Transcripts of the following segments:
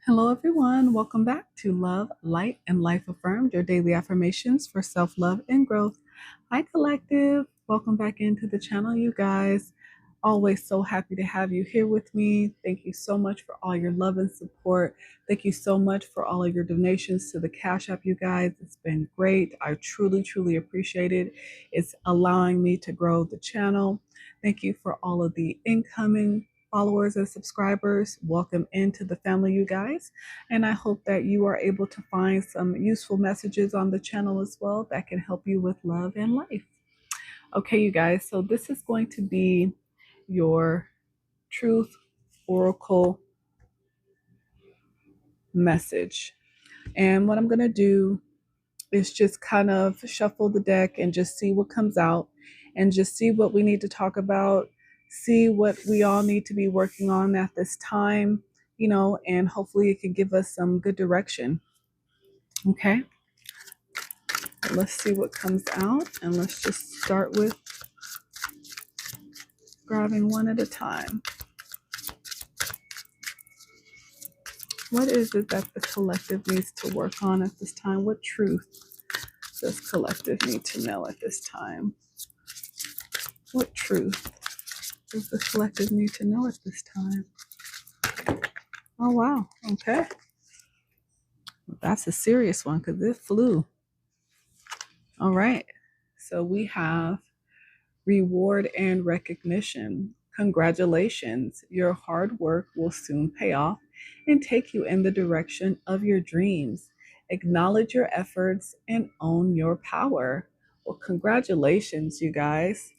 Hello, everyone. Welcome back to Love, Light, and Life Affirmed, your daily affirmations for self love and growth. Hi, Collective. Welcome back into the channel, you guys. Always so happy to have you here with me. Thank you so much for all your love and support. Thank you so much for all of your donations to the Cash App, you guys. It's been great. I truly, truly appreciate it. It's allowing me to grow the channel. Thank you for all of the incoming followers and subscribers. Welcome into the family, you guys. And I hope that you are able to find some useful messages on the channel as well that can help you with love and life. Okay, you guys, so this is going to be your truth oracle message. And what I'm going to do is just kind of shuffle the deck and just see what comes out and just see what we need to talk about, see what we all need to be working on at this time, and hopefully it can give us some good direction. Okay, let's see what comes out, and let's just start with grabbing one at a time. What is it that the collective needs to work on at this time? What truth does collective need to know at this time? What truth does the collective need to know at this time? Oh, wow. Okay. That's a serious one because it flew. All right. So we have reward and recognition. Congratulations. Your hard work will soon pay off and take you in the direction of your dreams. Acknowledge your efforts and own your power. Well, congratulations, you guys.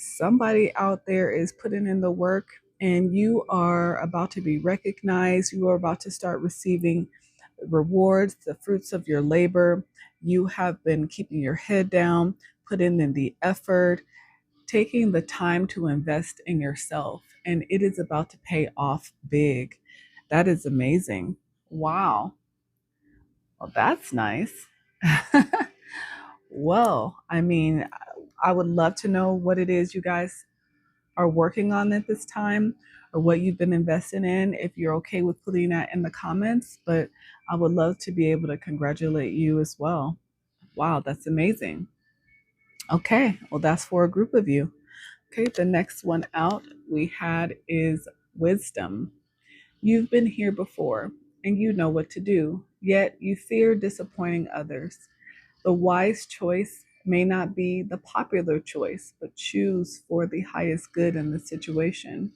Somebody out there is putting in the work and you are about to be recognized. You are about to start receiving rewards, the fruits of your labor. You have been keeping your head down, putting in the effort, taking the time to invest in yourself, and it is about to pay off big. That is amazing. Wow. Well, that's nice. Well, I mean, I would love to know what it is you guys are working on at this time or what you've been investing in. If you're okay with putting that in the comments, but I would love to be able to congratulate you as well. Wow, that's amazing. Okay, well, that's for a group of you. Okay, the next one out we had is wisdom. You've been here before and you know what to do, yet you fear disappointing others. The wise choice may not be the popular choice, but choose for the highest good in the situation.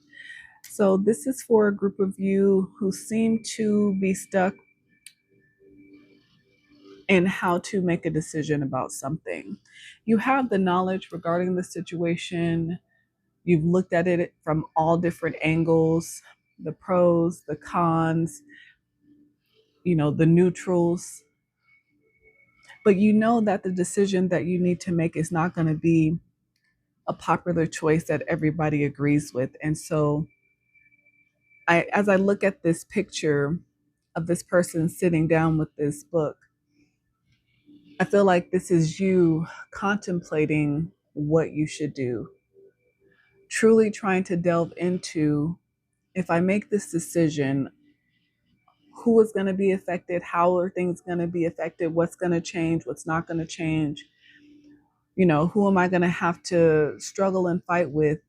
So, this is for a group of you who seem to be stuck in how to make a decision about something. You have the knowledge regarding the situation, you've looked at it from all different angles, the pros, the cons, the neutrals, but you know that the decision that you need to make is not going to be a popular choice that everybody agrees with. And so as I look at this picture of this person sitting down with this book, I feel like this is you contemplating what you should do, truly trying to delve into, if I make this decision, who is going to be affected, how are things going to be affected, what's going to change, what's not going to change, who am I going to have to struggle and fight with,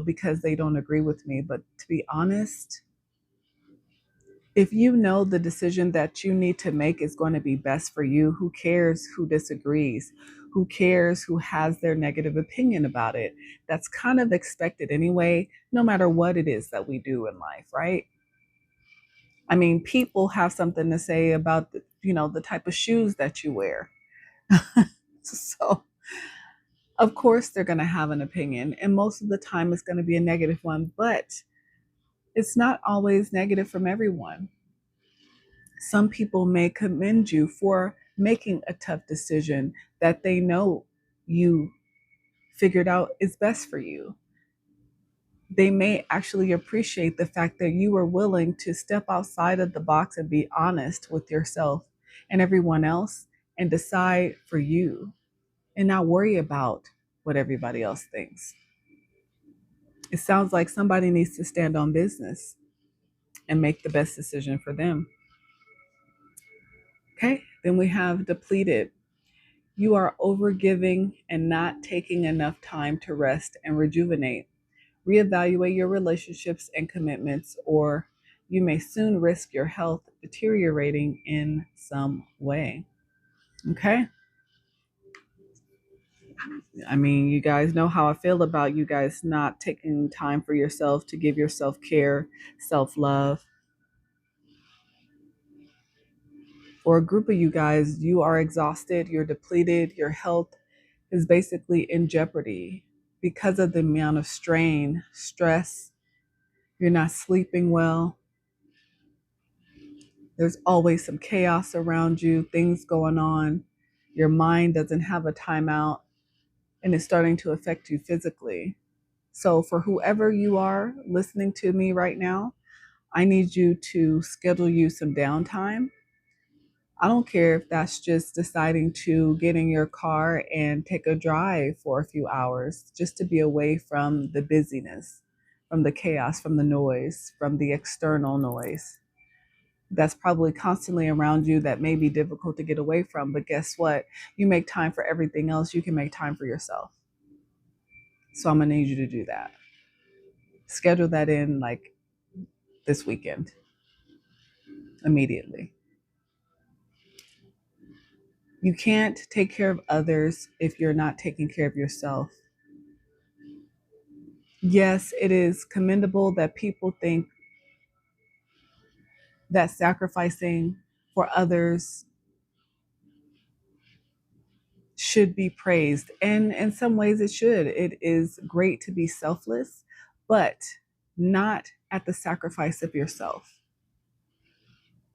because they don't agree with me. But to be honest, if you know the decision that you need to make is going to be best for you, who cares who disagrees? Who cares who has their negative opinion about it? That's kind of expected anyway, no matter what it is that we do in life, right? I mean, people have something to say about the type of shoes that you wear. So, of course, they're going to have an opinion, and most of the time it's going to be a negative one, but it's not always negative from everyone. Some people may commend you for making a tough decision that they know you figured out is best for you. They may actually appreciate the fact that you are willing to step outside of the box and be honest with yourself and everyone else and decide for you and not worry about what everybody else thinks. It sounds like somebody needs to stand on business and make the best decision for them. Okay, then we have depleted. You are overgiving and not taking enough time to rest and rejuvenate. Reevaluate your relationships and commitments, or you may soon risk your health deteriorating in some way. Okay. I mean, you guys know how I feel about you guys not taking time for yourself to give yourself care, self love. For a group of you guys, you are exhausted, you're depleted, your health is basically in jeopardy because of the amount of strain, stress. You're not sleeping well. There's always some chaos around you, things going on. Your mind doesn't have a timeout and it's starting to affect you physically. So, for whoever you are listening to me right now, I need you to schedule you some downtime. I don't care if that's just deciding to get in your car and take a drive for a few hours just to be away from the busyness, from the chaos, from the noise, from the external noise that's probably constantly around you that may be difficult to get away from. But guess what? You make time for everything else. You can make time for yourself. So I'm going to need you to do that. Schedule that in like this weekend, immediately. You can't take care of others if you're not taking care of yourself. Yes, it is commendable that people think that sacrificing for others should be praised. And in some ways, it should. It is great to be selfless, but not at the sacrifice of yourself.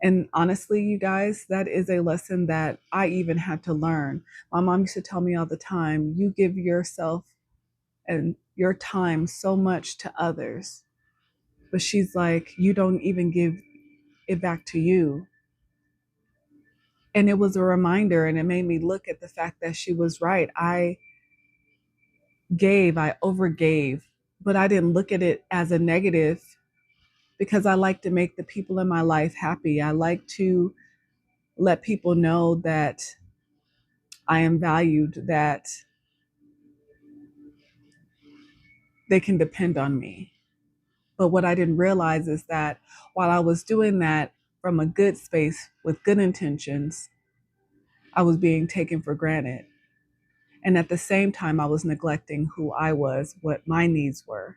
And honestly, you guys, that is a lesson that I even had to learn. My mom used to tell me all the time, you give yourself and your time so much to others. But she's like, you don't even give it back to you. And it was a reminder, and it made me look at the fact that she was right. I overgave, but I didn't look at it as a negative because I like to make the people in my life happy. I like to let people know that I am valued, that they can depend on me. But what I didn't realize is that while I was doing that from a good space with good intentions, I was being taken for granted. And at the same time, I was neglecting who I was, what my needs were.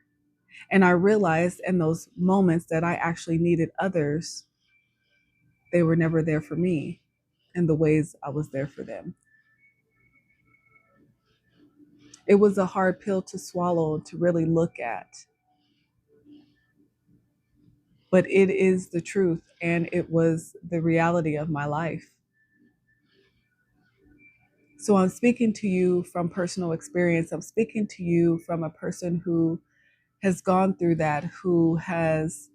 And I realized in those moments that I actually needed others, they were never there for me in the ways I was there for them. It was a hard pill to swallow to really look at, but it is the truth and it was the reality of my life. So I'm speaking to you from personal experience. I'm speaking to you from a person who has gone through that, who has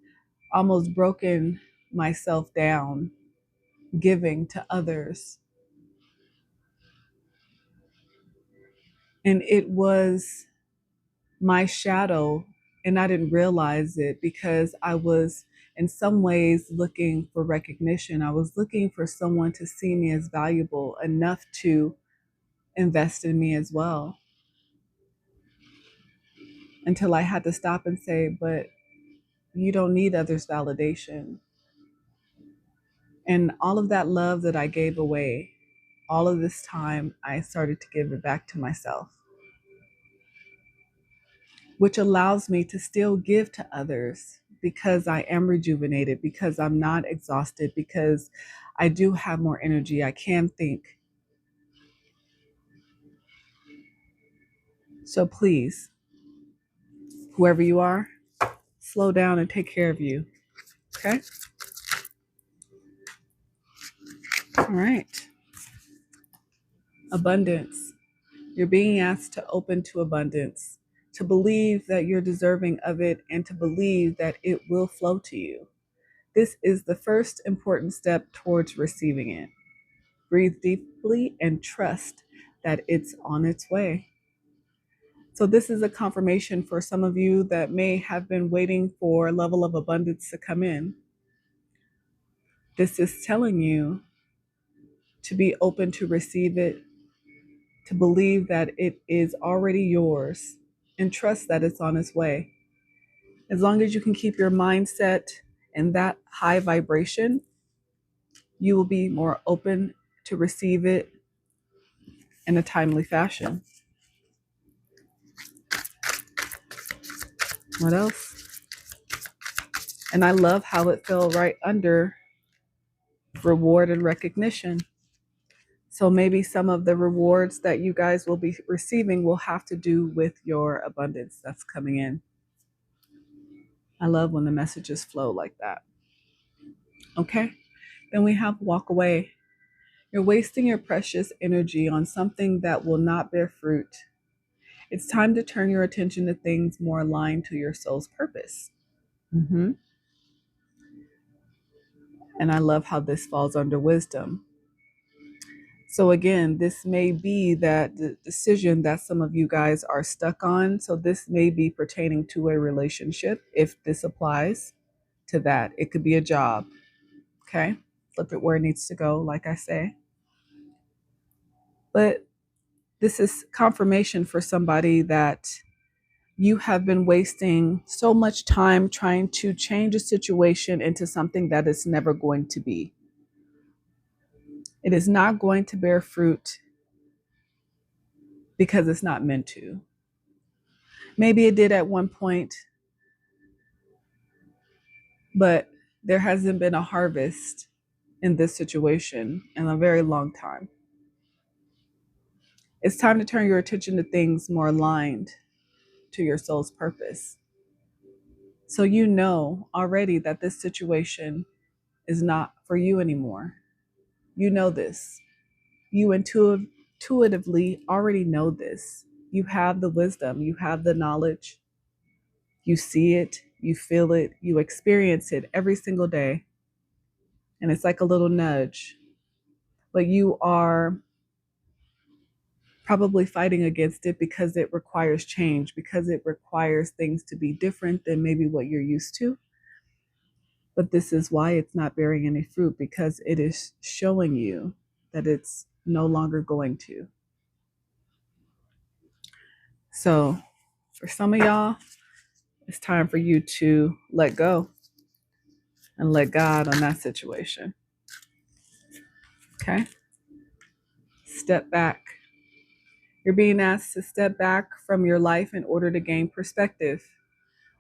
almost broken myself down, giving to others. And it was my shadow, and I didn't realize it because I was in some ways looking for recognition. I was looking for someone to see me as valuable enough to invest in me as well. Until I had to stop and say, but you don't need others' validation. And all of that love that I gave away, all of this time, I started to give it back to myself, which allows me to still give to others because I am rejuvenated, because I'm not exhausted, because I do have more energy. I can think. So please, whoever you are, slow down and take care of you. Okay? All right. Abundance. You're being asked to open to abundance, to believe that you're deserving of it, and to believe that it will flow to you. This is the first important step towards receiving it. Breathe deeply and trust that it's on its way. So, this is a confirmation for some of you that may have been waiting for a level of abundance to come in. This is telling you to be open to receive it, to believe that it is already yours, and trust that it's on its way. As long as you can keep your mindset in that high vibration, you will be more open to receive it in a timely fashion. What else? And I love how it fell right under reward and recognition. So maybe some of the rewards that you guys will be receiving will have to do with your abundance that's coming in. I love when the messages flow like that. Okay. Then we have walk away. You're wasting your precious energy on something that will not bear fruit. It's time to turn your attention to things more aligned to your soul's purpose. Mm-hmm. And I love how this falls under wisdom. So again, this may be that the decision that some of you guys are stuck on. So this may be pertaining to a relationship, if this applies to that. It could be a job. Okay. Flip it where it needs to go, like I say. But this is confirmation for somebody that you have been wasting so much time trying to change a situation into something that is never going to be. It is not going to bear fruit because it's not meant to. Maybe it did at one point, but there hasn't been a harvest in this situation in a very long time. It's time to turn your attention to things more aligned to your soul's purpose. So you know already that this situation is not for you anymore. You know this. You intuitively already know this. You have the wisdom, you have the knowledge. You see it, you feel it, you experience it every single day. And it's like a little nudge. But you are probably fighting against it because it requires change, because it requires things to be different than maybe what you're used to. But this is why it's not bearing any fruit, because it is showing you that it's no longer going to. So for some of y'all, it's time for you to let go and let God on that situation. Okay? Step back. You're being asked to step back from your life in order to gain perspective.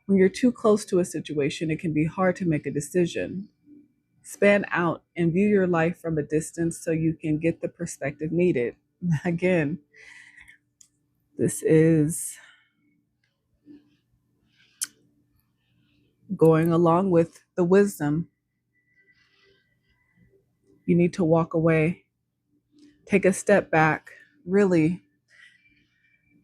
When you're too close to a situation, it can be hard to make a decision. Span out and view your life from a distance so you can get the perspective needed. Again, this is going along with the wisdom. You need to walk away, take a step back, really,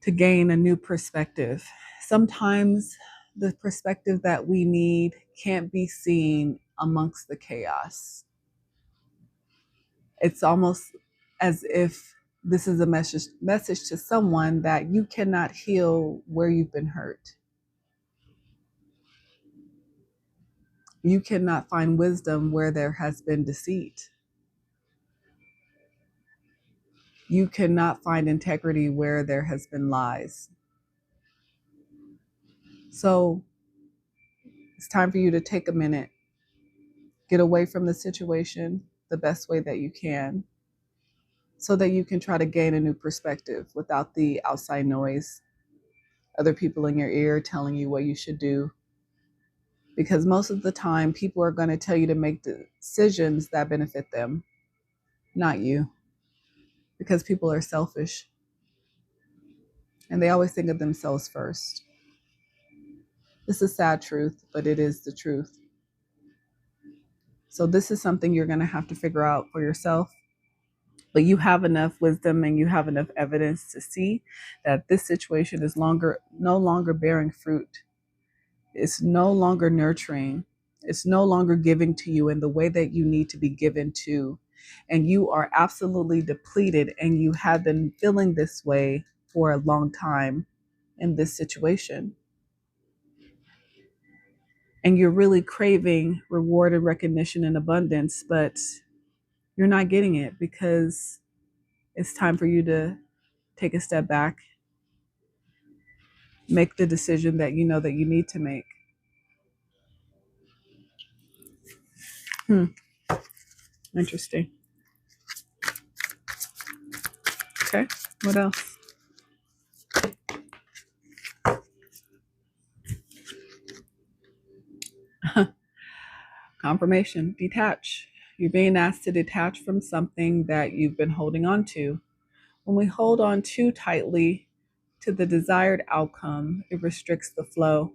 to gain a new perspective. Sometimes the perspective that we need can't be seen amongst the chaos. It's almost as if this is a message to someone that you cannot heal where you've been hurt. You cannot find wisdom where there has been deceit. You cannot find integrity where there has been lies. So it's time for you to take a minute, get away from the situation the best way that you can, so that you can try to gain a new perspective without the outside noise, other people in your ear telling you what you should do. Because most of the time, people are going to tell you to make decisions that benefit them, not you. Because people are selfish and they always think of themselves first. It's a sad truth, but it is the truth. So this is something you're going to have to figure out for yourself. But you have enough wisdom and you have enough evidence to see that this situation is no longer bearing fruit. It's no longer nurturing. It's no longer giving to you in the way that you need to be given to. And you are absolutely depleted, and you have been feeling this way for a long time in this situation. And you're really craving reward and recognition and abundance, but You're not getting it because it's time for you to take a step back, make the decision that you know that you need to make. Interesting. Okay. What else? Confirmation. Detach. You're being asked to detach from something that you've been holding on to. When we hold on too tightly to the desired outcome, it restricts the flow.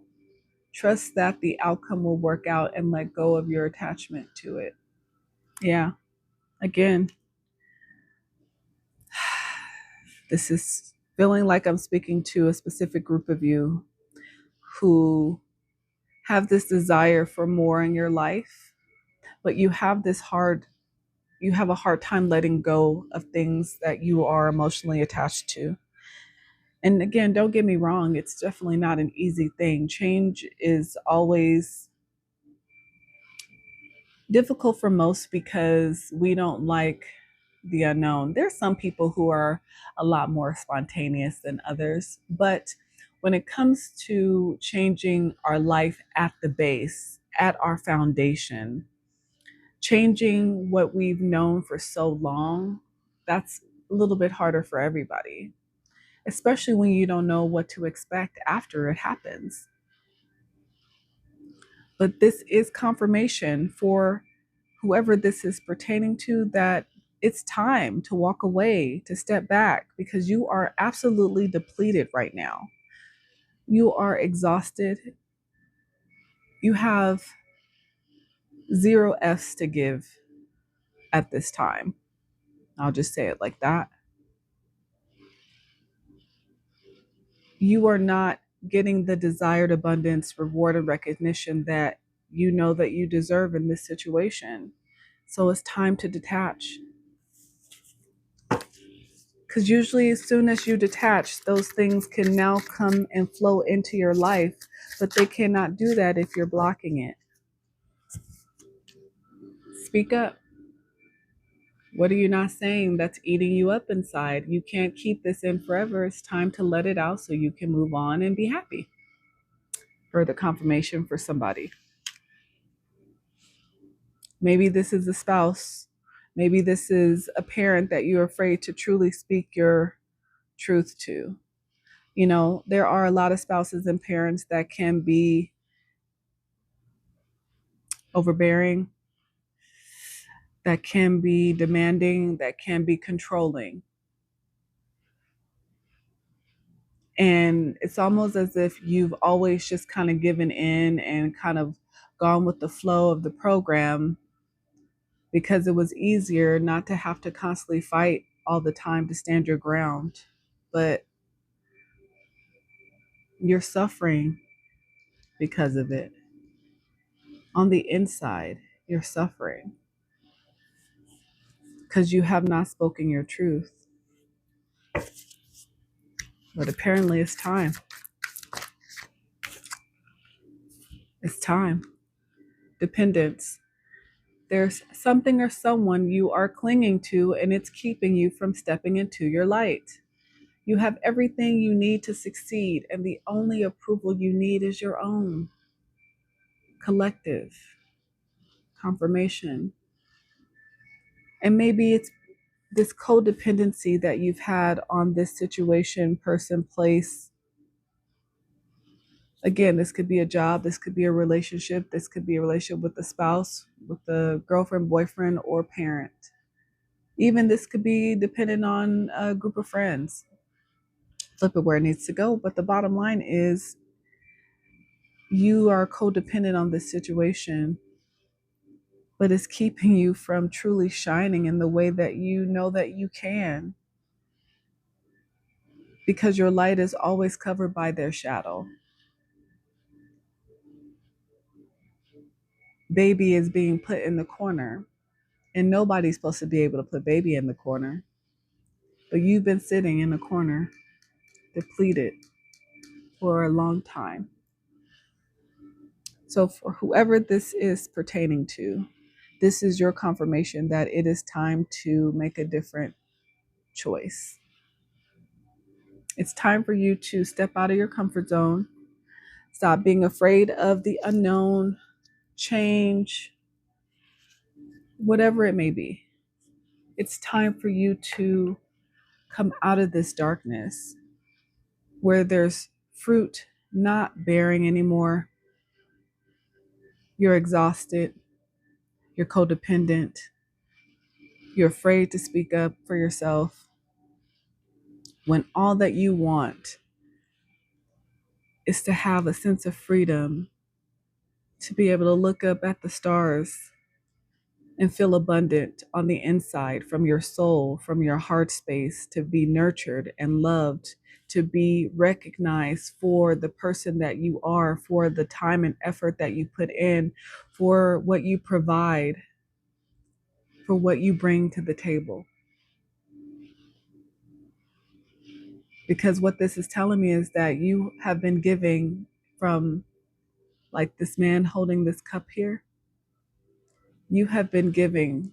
Trust that the outcome will work out and let go of your attachment to it. Yeah. Again, this is feeling like I'm speaking to a specific group of you who have this desire for more in your life, but you have a hard time letting go of things that you are emotionally attached to. And again, don't get me wrong, it's definitely not an easy thing. Change is always difficult for most because we don't like the unknown. There's some people who are a lot more spontaneous than others, but when it comes to changing our life at the base, at our foundation, changing what we've known for so long, that's a little bit harder for everybody, especially when you don't know what to expect after it happens. But this is confirmation for whoever this is pertaining to that it's time to walk away, to step back, because you are absolutely depleted right now. You are exhausted. You have zero F's to give at this time. I'll just say it like that. You are not getting the desired abundance, reward, and recognition that you know that you deserve in this situation. So it's time to detach. Because usually, as soon as you detach, those things can now come and flow into your life, but they cannot do that if you're blocking it. Speak up. What are you not saying that's eating you up inside? You can't keep this in forever. It's time to let it out so you can move on and be happy. Further confirmation for somebody. Maybe this is a spouse. Maybe this is a parent that you're afraid to truly speak your truth to. You know, there are a lot of spouses and parents that can be overbearing, that can be demanding, that can be controlling. And it's almost as if you've always just kind of given in and kind of gone with the flow of the program because it was easier not to have to constantly fight all the time to stand your ground. But you're suffering because of it. On the inside, you're suffering because you have not spoken your truth. But apparently, it's time. It's time. Dependence. There's something or someone you are clinging to, and it's keeping you from stepping into your light. You have everything you need to succeed, and the only approval you need is your own. Collective confirmation. And maybe it's this codependency that you've had on this situation, person, place. Again, this could be a job, this could be a relationship, this could be a relationship with a spouse, with a girlfriend, boyfriend, or parent. Even this could be dependent on a group of friends. Flip it where it needs to go. But the bottom line is you are codependent on this situation, but it's keeping you from truly shining in the way that you know that you can, because your light is always covered by their shadow. Baby is being put in the corner, and nobody's supposed to be able to put baby in the corner. But you've been sitting in a corner, depleted for a long time. So, for whoever this is pertaining to, This is your confirmation that it is time to make a different choice. It's time for you to step out of your comfort zone. Stop being afraid of the unknown, change, whatever it may be. It's time for you to come out of this darkness where there's fruit not bearing anymore. You're exhausted. You're codependent. You're afraid to speak up for yourself when all that you want is to have a sense of freedom, to be able to look up at the stars and feel abundant on the inside from your soul, from your heart space, to be nurtured and loved, to be recognized for the person that you are, for the time and effort that you put in, for what you provide, for what you bring to the table. Because what this is telling me is that you have been giving from, like this man holding this cup here, you have been giving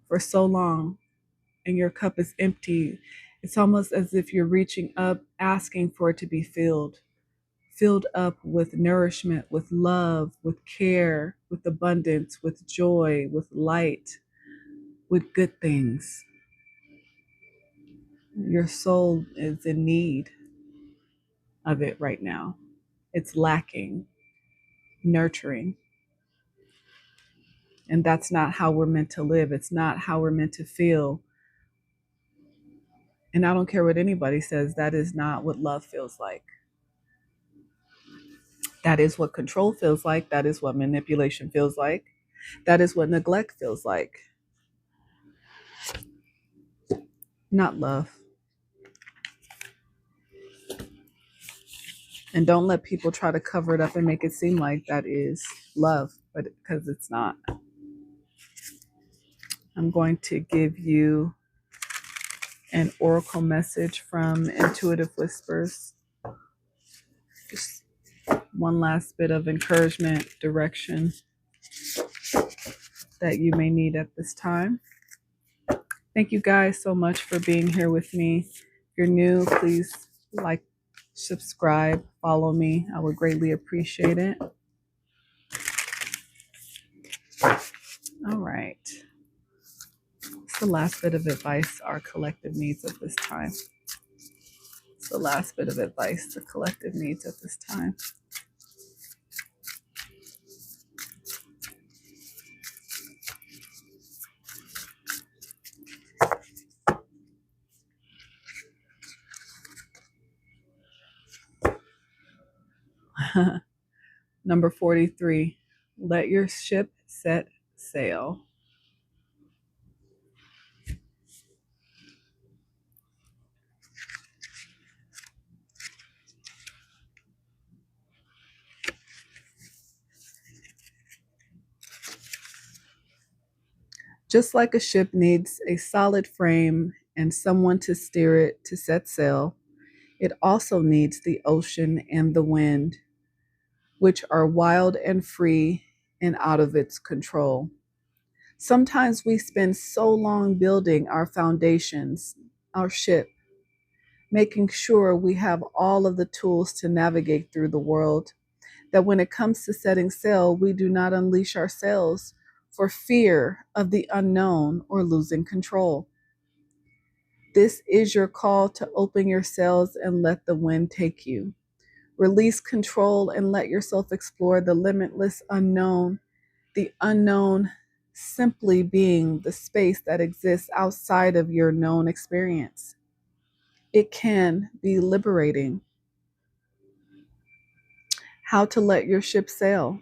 for so long and your cup is empty. It's almost as if you're reaching up, asking for it to be filled up with nourishment, with love, with care, with abundance, with joy, with light, with good things. Your soul is in need of it right now. It's lacking nurturing. And that's not how we're meant to live. It's not how we're meant to feel. And I don't care what anybody says, that is not what love feels like. That is what control feels like. That is what manipulation feels like. That is what neglect feels like. Not love. And don't let people try to cover it up and make it seem like that is love, but because it's not. I'm going to give you an oracle message from Intuitive Whispers. Just one last bit of encouragement, direction that you may need at this time. Thank you guys so much for being here with me. If you're new, please like, subscribe, follow me. I would greatly appreciate it. All right. It's the last bit of advice our collective needs at this time. It's the last bit of advice the collective needs at this time. Number 43, let your ship set sail. Just like a ship needs a solid frame and someone to steer it to set sail, it also needs the ocean and the wind, which are wild and free and out of its control. Sometimes we spend so long building our foundations, our ship, making sure we have all of the tools to navigate through the world, that when it comes to setting sail, we do not unleash our sails for fear of the unknown or losing control. This is your call to open your sails and let the wind take you. Release control and let yourself explore the limitless unknown, the unknown simply being the space that exists outside of your known experience. It can be liberating. How to let your ship sail.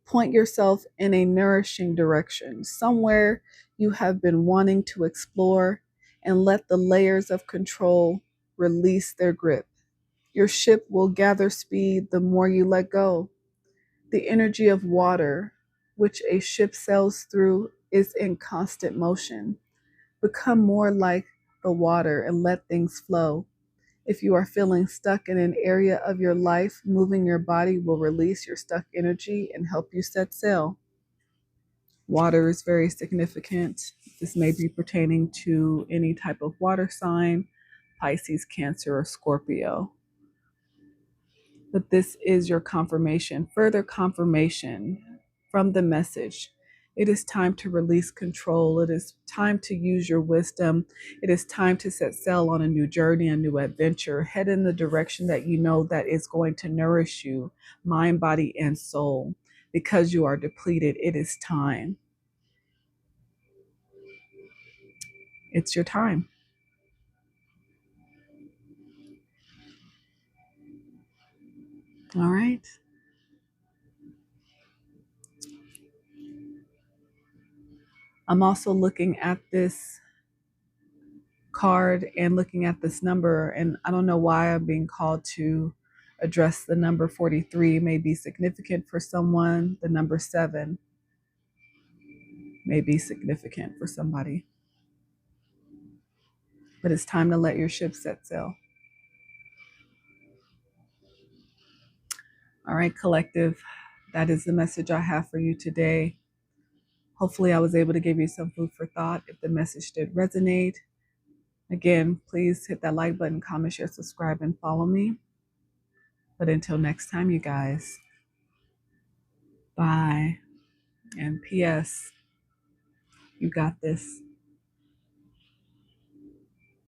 Point yourself in a nourishing direction, somewhere you have been wanting to explore, and let the layers of control release their grip. Your ship will gather speed the more you let go. The energy of water, which a ship sails through, is in constant motion. Become more like the water and let things flow. If you are feeling stuck in an area of your life, moving your body will release your stuck energy and help you set sail. Water is very significant. This may be pertaining to any type of water sign, Pisces, Cancer, or Scorpio. But this is your confirmation, further confirmation from the message. It is time to release control. It is time to use your wisdom. It is time to set sail on a new journey, a new adventure. Head in the direction that you know that is going to nourish you, mind, body, and soul. Because you are depleted, it is time. It's your time. All right. I'm also looking at this card and looking at this number, and I don't know why I'm being called to address the number 43. May be significant for someone. The number 7 may be significant for somebody. But it's time to let your ship set sail. All right, collective. That is the message I have for you today. Hopefully, I was able to give you some food for thought. If the message did resonate, again, please hit that like button, comment, share, subscribe, and follow me. But until next time, you guys, bye. And P.S., you got this.